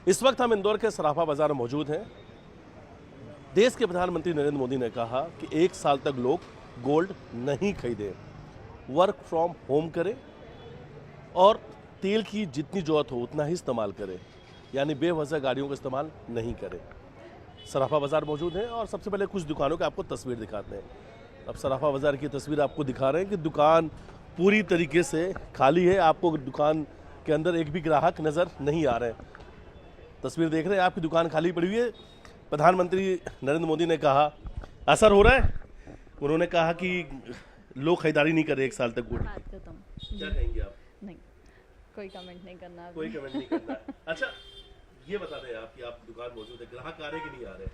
इस वक्त हम इंदौर के सराफा बाजार में मौजूद हैं। देश के प्रधानमंत्री नरेंद्र मोदी ने कहा कि 1 साल तक लोग गोल्ड नहीं खरीदें, वर्क फ्रॉम होम करें और तेल की जितनी ज़रूरत हो उतना ही इस्तेमाल करें, यानी बेवजह गाड़ियों का इस्तेमाल नहीं करें। सराफा बाजार मौजूद है और सबसे पहले कुछ दुकानों की आपको तस्वीर दिखाते हैं। अब सराफा बाजार की तस्वीर आपको दिखा रहे हैं कि दुकान पूरी तरीके से खाली है। आपको दुकान के अंदर एक भी ग्राहक नज़र नहीं आ रहे हैं। तस्वीर देख रहे हैं, आपकी दुकान खाली पड़ी हुई है। प्रधानमंत्री नरेंद्र मोदी ने कहा असर हो रहा है। उन्होंने कहा कि लोग खरीदारी नहीं कर रहे 1 साल तक गोल्ड। क्या कहेंगे आप? नहीं, कोई कमेंट नहीं करना। कोई कमेंट नहीं करना। अच्छा, ये बता दें आप कि आप दुकान मौजूद है, ग्राहक आ रहे कि नहीं आ रहे?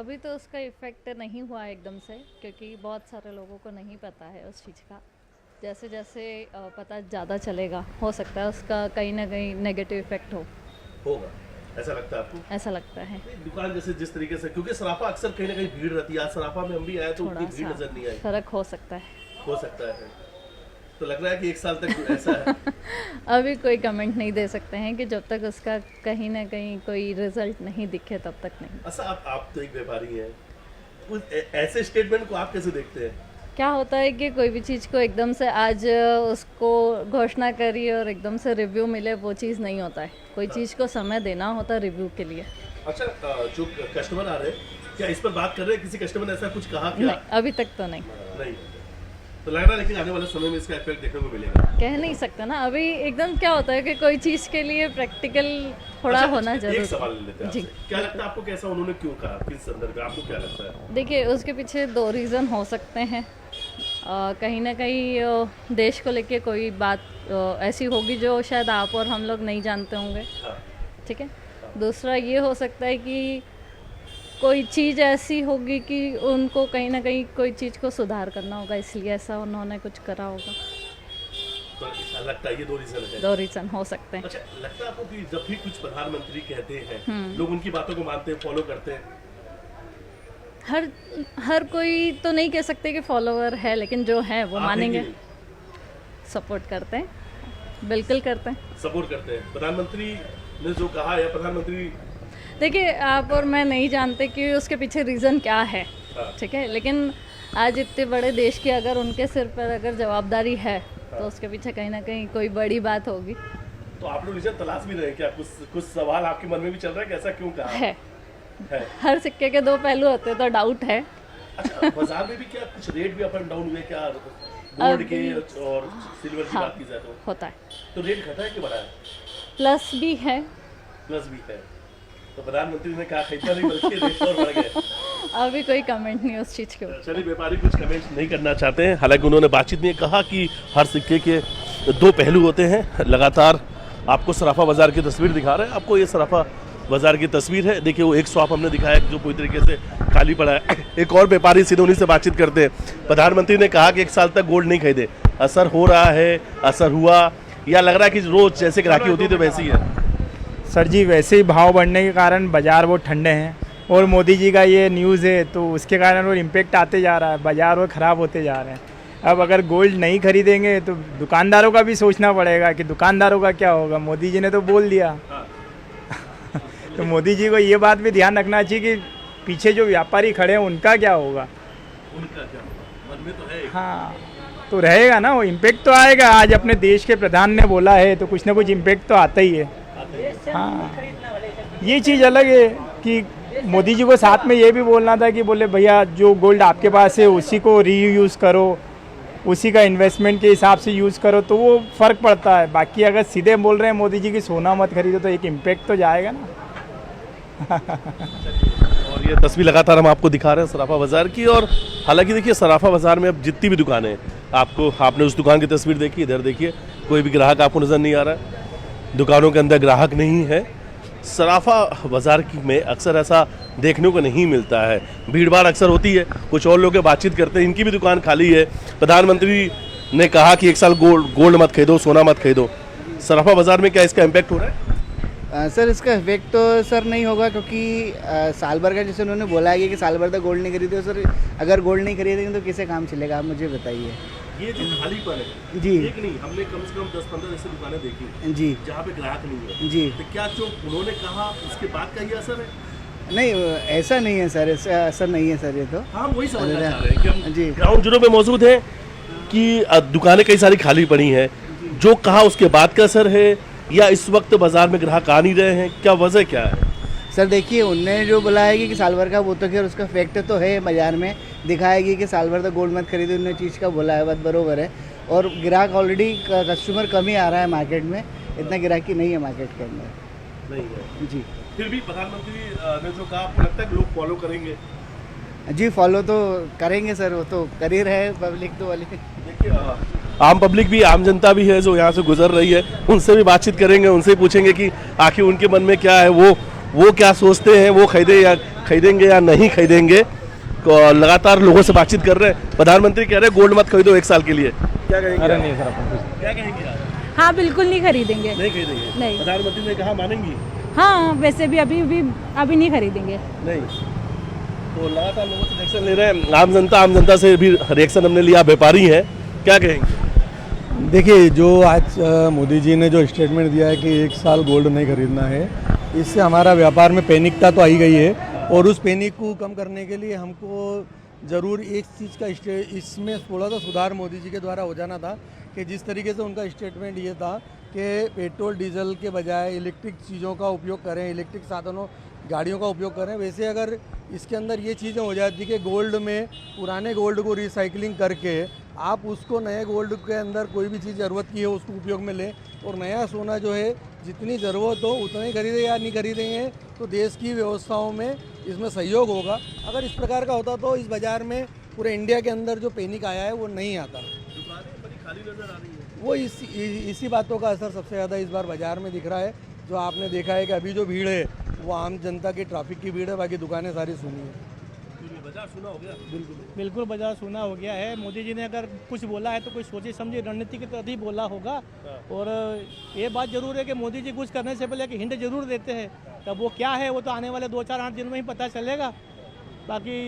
अभी तो उसका इफेक्ट नहीं हुआ एकदम से, क्योंकि बहुत सारे लोगों को नहीं पता है उस चीज़ का। जैसे जैसे पता ज़्यादा चलेगा, हो सकता है उसका कहीं ना कहीं नेगेटिव इफेक्ट होगा। ऐसा लगता है आपको? ऐसा लगता है। दुकान जैसे जिस तरीके से, क्योंकि सराफा अक्सर कहीं ना कहीं भीड़ रहती है। आज सराफा में हम भी आए तो उतनी भीड़ नजर नहीं आई। फर्क हो सकता है। हो सकता है। तो लग रहा है कि 1 साल तक ऐसा है। अभी कोई कमेंट नहीं दे सकते हैं कि जब तक उसका कहीं ना कहीं कोई रिजल्ट नहीं दिखे तब तक नहीं। अच्छा, आप तो एक व्यापारी हैं, उस ऐसे स्टेटमेंट को आप कैसे देखते हैं? क्या होता है कि कोई भी चीज़ को एकदम से आज उसको घोषणा करी और एकदम से रिव्यू मिले, वो चीज़ नहीं होता है। कोई चीज़ को समय देना होता है रिव्यू के लिए। अच्छा, जो कस्टमर आ रहे हैं, क्या इस पर बात कर रहे हैं? किसी कस्टमर ने ऐसा कुछ कहा क्या? नहीं, अभी तक तो नहीं। तो लग रहा है लेकिन आने वाले समय में इसका इफेक्ट देखने को मिलेगा। कह नहीं सकते ना अभी एकदम। क्या होता है कि कोई चीज़ के लिए प्रैक्टिकल थोड़ा होना जरूरी है। एक सवाल लेते हैं आपसे। क्या लगता है आपको, कैसा उन्होंने क्यों कहा, किस संदर्भ में, आपको क्या लगता है? देखिए, उसके पीछे 2 रीज़न हो सकते हैं। कहीं ना कहीं देश को लेके कोई बात ऐसी होगी जो शायद आप और हम लोग नहीं जानते होंगे। ठीक है। दूसरा ये हो सकता है कि कोई चीज़ ऐसी होगी कि उनको कहीं ना कहीं कोई चीज़ को सुधार करना होगा, इसलिए ऐसा उन्होंने कुछ करा होगा। तो लगता है ये 2 रीजन है। 2 रीज़न हो सकते हैं। अच्छा, लगता है आपको कि जब भी कुछ प्रधानमंत्री कहते हैं लोग उनकी बातों को मानते हैं, फॉलो करते हैं? हर कोई तो नहीं कह सकते कि फॉलोवर है, लेकिन जो है वो मानेंगे। सपोर्ट करते हैं, बिल्कुल करते हैं। सपोर्ट करते हैं। प्रधानमंत्री ने जो कहा है, प्रधानमंत्री, देखिए आप और मैं नहीं जानते कि उसके पीछे रीज़न क्या है। ठीक है, लेकिन आज इतने बड़े देश की अगर उनके सिर पर अगर जवाबदारी है तो उसके पीछे कहीं ना कहीं कोई बड़ी बात होगी। तो आप लोग रीजन तलाश भी रहे हैं क्या? कुछ सवाल आपके मन में भी चल रहा है कि ऐसा क्यों कहा है? हर सिक्के के 2 पहलू होते हैं, तो डाउट है। अच्छा, बाजार में भी क्या कुछ रेट भी अप एंड डाउन हुए क्या, गोल्ड के और सिल्वर की बात की जाए तो? होता है। तो रेट घटा है कि बढ़ा है? प्लस भी है। प्लस भी है। तो प्रधानमंत्री ने कहा खरीदा नहीं बल्कि रेट और बढ़ गए। अभी कोई कमेंट नहीं उस चीज़ के ऊपर। चलिए, व्यापारी कुछ कमेंट नहीं करना चाहते हैं। हालांकि उन्होंने बातचीत में कहा कि हर सिक्के के 2 पहलू होते हैं। लगातार आपको सराफा बाजार की तस्वीर दिखा रहे हैं। आपको ये सराफा बाजार की तस्वीर है। देखिए, वो एक शॉप हमने दिखाया जो पूरी तरीके से खाली पड़ा है। एक और व्यापारी, सीधे उन्हीं से बातचीत करते हैं। प्रधानमंत्री ने कहा कि 1 साल तक गोल्ड नहीं खरीदे, असर हो रहा है, असर हुआ या लग रहा है कि रोज जैसे ग्राहकी होती तो वैसी है? सर जी, वैसे ही भाव बढ़ने के कारण बाज़ार वो ठंडे हैं और मोदी जी का ये न्यूज़ है तो उसके कारण वो इम्पेक्ट आते जा रहा है, बाज़ार वो ख़राब होते जा रहे हैं। अब अगर गोल्ड नहीं खरीदेंगे तो दुकानदारों का भी सोचना पड़ेगा कि दुकानदारों का क्या होगा। मोदी जी ने तो बोल दिया। तो मोदी जी को ये बात भी ध्यान रखना चाहिए कि पीछे जो व्यापारी खड़े हैं उनका क्या होगा। उनका क्या होगा मन में तो है। हाँ, तो रहेगा ना, वो इम्पेक्ट तो आएगा। आज अपने देश के प्रधान ने बोला है तो कुछ ना कुछ इम्पेक्ट तो आता ही है। हाँ, ये चीज़ अलग है कि मोदी जी को साथ में ये भी बोलना था कि बोले भैया जो गोल्ड आपके पास है उसी को रीयूज़ करो, उसी का इन्वेस्टमेंट के हिसाब से यूज़ करो, तो वो फ़र्क पड़ता है। बाकी अगर सीधे बोल रहे हैं मोदी जी की सोना मत खरीदो तो एक इम्पेक्ट तो जाएगा ना। और ये तस्वीर लगातार हम आपको दिखा रहे हैं सराफा बाजार की। और हालांकि देखिए, सराफा बाजार में अब जितनी भी दुकानें, आपने उस दुकान की तस्वीर देखी, इधर देखिए, कोई भी ग्राहक आपको नज़र नहीं आ रहा है। दुकानों के अंदर ग्राहक नहीं है। सराफा बाजार में अक्सर ऐसा देखने को नहीं मिलता है। भीड़ भाड़ अक्सर होती है। कुछ और लोग बातचीत करते हैं, इनकी भी दुकान खाली है। प्रधानमंत्री ने कहा कि 1 साल गोल्ड मत खरीदो, सोना मत खरीदो। सराफा बाजार में क्या इसका इम्पैक्ट हो रहा है? सर, इसका इफेक्ट तो सर नहीं होगा, क्योंकि साल भर का जैसे उन्होंने बोला है कि साल भर तक गोल्ड नहीं खरीदे। सर, अगर गोल्ड नहीं खरीदेंगे तो किसे काम चलेगा, आप मुझे बताइए। ये जो खालीपन है, जी। एक नहीं, हमने कम से कम 10-15 ऐसी दुकानें देखी जी जहाँ पे ग्राहक नहीं है। जी। तो क्या जो उन्होंने कहा उसके बाद का ये असर है? नहीं, ऐसा नहीं है सर, ऐसा असर नहीं है सर, ये तो हाँ, हम वही समझना चाह रहे हैं कि हम जी। ग्राउंड जीरो पे मौजूद हैं कि दुकानें कई सारी खाली पड़ी हैं, जो कहा उसके बाद का असर है या इस वक्त बाजार में ग्राहक आ नहीं रहे हैं, क्या वजह क्या है? सर देखिए, उनने जो बोला है कि साल भर का, वो तो खैर उसका फैक्ट तो है, बाजार में दिखाएगी कि साल भर तक गोल्ड मत खरीदो, उन्होंने चीज़ का बोला है, बात बरोबर है। और ग्राहक ऑलरेडी, कस्टमर कम ही आ रहा है मार्केट में, इतना ग्राहकी नहीं है मार्केट के अंदर। नहीं है। जी फिर भी प्रधानमंत्री ने जो कहा, आपको लगता है कि लोग फॉलो करेंगे? जी, फॉलो तो करेंगे सर, वो तो कर ही रहे पब्लिक तो वाली। देखिए, आम पब्लिक भी, आम जनता भी है जो यहाँ से गुजर रही है, उनसे भी बातचीत करेंगे, उनसे पूछेंगे कि आखिर उनके मन में क्या है, वो क्या सोचते हैं, वो खरीदेंगे या नहीं खरीदेंगे। लगातार लोगों से बातचीत कर रहे हैं। प्रधानमंत्री कह रहे हैं गोल्ड मत खरीदो 1 साल के लिए, क्या कहेंगे? अरे नहीं सर, अपन क्या कहेंगे आप? हाँ बिल्कुल नहीं खरीदेंगे। नहीं खरीदेंगे? नहीं। प्रधानमंत्री ने कहा मानेंगी? हाँ वैसे भी अभी नहीं खरीदेंगे। नहीं। तो लगातार लोगों से रिएक्शन ले रहे हैं, आम जनता से भी रिएक्शन हमने लिया, व्यापारी हैं, क्या कहेंगे? देखिए, जो आज मोदी जी ने जो स्टेटमेंट दिया है कि 1 साल गोल्ड नहीं खरीदना है, इससे हमारा व्यापार में पैनिकता तो आई गई है, और उस पैनिक को कम करने के लिए हमको ज़रूर एक चीज़ का इसमें थोड़ा सा सुधार मोदी जी के द्वारा हो जाना था कि जिस तरीके से उनका स्टेटमेंट ये था कि पेट्रोल डीजल के बजाय इलेक्ट्रिक चीज़ों का उपयोग करें, इलेक्ट्रिक साधनों, गाड़ियों का उपयोग करें। वैसे अगर इसके अंदर ये चीज़ें हो जाती कि गोल्ड में पुराने गोल्ड को रिसाइकलिंग करके आप उसको नए गोल्ड के अंदर कोई भी चीज़ ज़रूरत की है उसको उपयोग में लें, और नया सोना जो है जितनी ज़रूरत हो उतना ही खरीदें या नहीं खरीदेंगे, तो देश की व्यवस्थाओं में इसमें सहयोग होगा। अगर इस प्रकार का होता तो इस बाज़ार में पूरे इंडिया के अंदर जो पैनिक आया है वो नहीं आता। खाली नजर आ रही है। वो इसी बातों का असर सबसे ज़्यादा इस बार बाज़ार में दिख रहा है। जो आपने देखा है कि अभी जो भीड़ है वो आम जनता की ट्रैफिक की भीड़ है, बाकी दुकानें सारी सुनी है। बाजार सुना हो गया? बिल्कुल बाजार सुना हो गया है। मोदी जी ने अगर कुछ बोला है तो कोई सोची समझी रणनीति के तहत ही बोला होगा। और ये बात जरूर है कि मोदी जी कुछ करने से पहले कि हिंट जरूर देते हैं, तब वो क्या है वो तो आने वाले 2-4-8 दिन में ही पता चलेगा। बाकी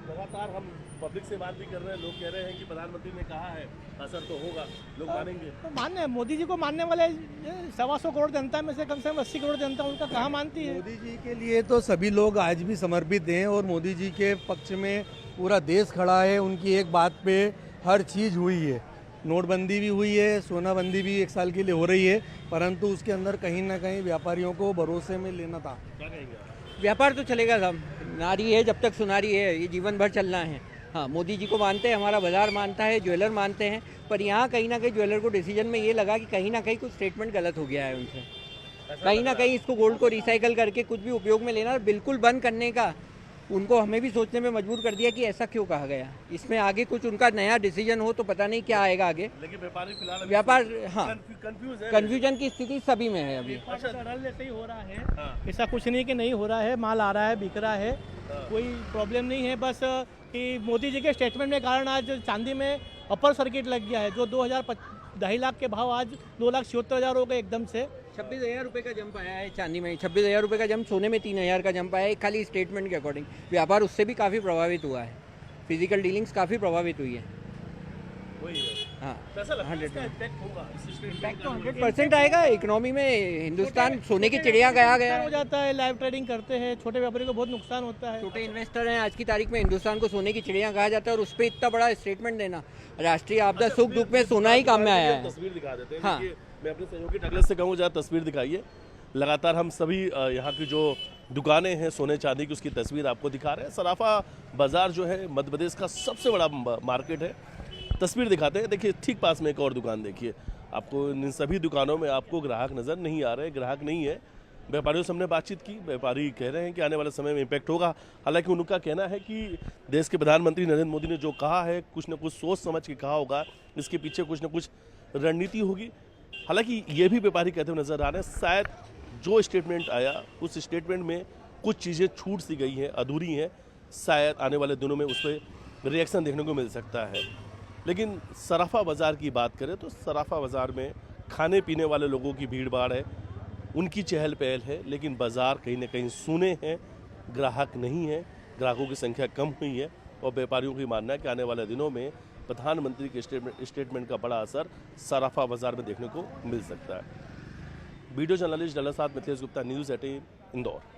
लगातार हम पब्लिक से बात भी कर रहे हैं, लोग कह रहे हैं कि प्रधानमंत्री ने कहा है, असर तो होगा, लोग मानेंगे? तो मानने मोदी जी को मानने वाले 125 करोड़ जनता में से कम 80 करोड़ जनता उनका कहाँ मानती है। मोदी जी के लिए तो सभी लोग आज भी समर्पित हैं, और मोदी जी के पक्ष में पूरा देश खड़ा है। उनकी एक बात पे हर चीज़ हुई है, नोटबंदी भी हुई है, सोनाबंदी भी 1 साल के लिए हो रही है, परंतु उसके अंदर कहीं ना कहीं व्यापारियों को भरोसे में लेना था। क्या कहेंगे आप? व्यापार तो चलेगा साहब, नारी है जब तक सुनारी है, ये जीवन भर चलना है। हाँ, मोदी जी को मानते हैं, हमारा बाजार मानता है, ज्वेलर मानते हैं, पर यहाँ कहीं ना कहीं ज्वेलर को डिसीजन में ये लगा कि कहीं ना कहीं कुछ स्टेटमेंट गलत हो गया है उनसे। कहीं ना कहीं इसको गोल्ड को रिसाइकल करके कुछ भी उपयोग में लेना और बिल्कुल बंद करने का उनको हमें भी सोचने में मजबूर कर दिया कि ऐसा क्यों कहा गया। इसमें आगे कुछ उनका नया डिसीजन हो तो पता नहीं क्या आएगा आगे। लेकिन व्यापारी फिलहाल व्यापार हाँ कंफ्यूज है, कन्फ्यूजन की स्थिति सभी में है अभी। सरल जैसे ही हो रहा है, ऐसा कुछ नहीं कि नहीं हो रहा है, माल आ रहा है, बिक रहा है, कोई प्रॉब्लम नहीं है। बस कि मोदी जी के स्टेटमेंट के कारण आज चांदी में अपर सर्किट लग गया है। जो 2.5 लाख के भाव आज 2,76,000 हो गए एकदम से। 26,000 रुपये का जंप आया है चांदी में, 26,000 रुपये का जंप, सोने में 3,000 का जंप आया है खाली स्टेटमेंट के अकॉर्डिंग। व्यापार उससे भी काफ़ी प्रभावित हुआ है, फिजिकल डीलिंग्स काफ़ी प्रभावित हुई है। वही है। हाँ, कैसा लगता है 100 इसका इम्पैक्ट होगा? इस इम्पैक्ट तो 100% आएगा इकोनॉमी में। हिंदुस्तान सोने की चिड़िया गया हो जाता है, लाइव ट्रेडिंग करते हैं, छोटे व्यापारी को बहुत नुकसान होता है। छोटे इन्वेस्टर हैं, आज की तारीख में हिंदुस्तान को सोने की चिड़िया कहा जाता है, और उस पर इतना बड़ा स्टेटमेंट देना। राष्ट्रीय आपदा सुख दुख में सोना ही काम में आया है। तस्वीर दिखा देते हैं। हाँ। देखिए, मैं अपने सहयोगी डगलस से कहूँ, जरा तस्वीर दिखाइए। लगातार हम सभी यहाँ की जो दुकानें हैं सोने चांदी की, उसकी तस्वीर आपको दिखा रहे हैं। सराफा बाजार जो है मध्य प्रदेश का सबसे बड़ा मार्केट है। तस्वीर दिखाते हैं। देखिए, ठीक पास में एक और दुकान देखिए, आपको इन सभी दुकानों में आपको ग्राहक नज़र नहीं आ रहे, ग्राहक नहीं है। व्यापारियों से हमने बातचीत की, व्यापारी कह रहे हैं कि आने वाले समय में इम्पैक्ट होगा। हालांकि उनका कहना है कि देश के प्रधानमंत्री नरेंद्र मोदी ने जो कहा है, कुछ न कुछ सोच समझ के कहा होगा, इसके पीछे कुछ न कुछ रणनीति होगी। हालांकि ये भी व्यापारी कहते हुए नजर आ रहे हैं, शायद जो स्टेटमेंट आया उस स्टेटमेंट में कुछ चीज़ें छूट सी गई हैं, अधूरी हैं, शायद आने वाले दिनों में उस पर रिएक्शन देखने को मिल सकता है। लेकिन सराफा बाज़ार की बात करें तो सराफा बाज़ार में खाने पीने वाले लोगों की भीड़ भाड़ है, उनकी चहल पहल है, लेकिन बाज़ार कहीं ना कहीं सूने हैं, ग्राहक नहीं है, ग्राहकों की संख्या कम हुई है। और व्यापारियों की मानना है कि आने वाले दिनों में प्रधानमंत्री के स्टेटमेंट का बड़ा असर सराफा बाजार में देखने को मिल सकता है। वीडियो जर्नलिस्ट डल्ला साथ मिथिलेश गुप्ता, न्यूज़ 18 इंदौर।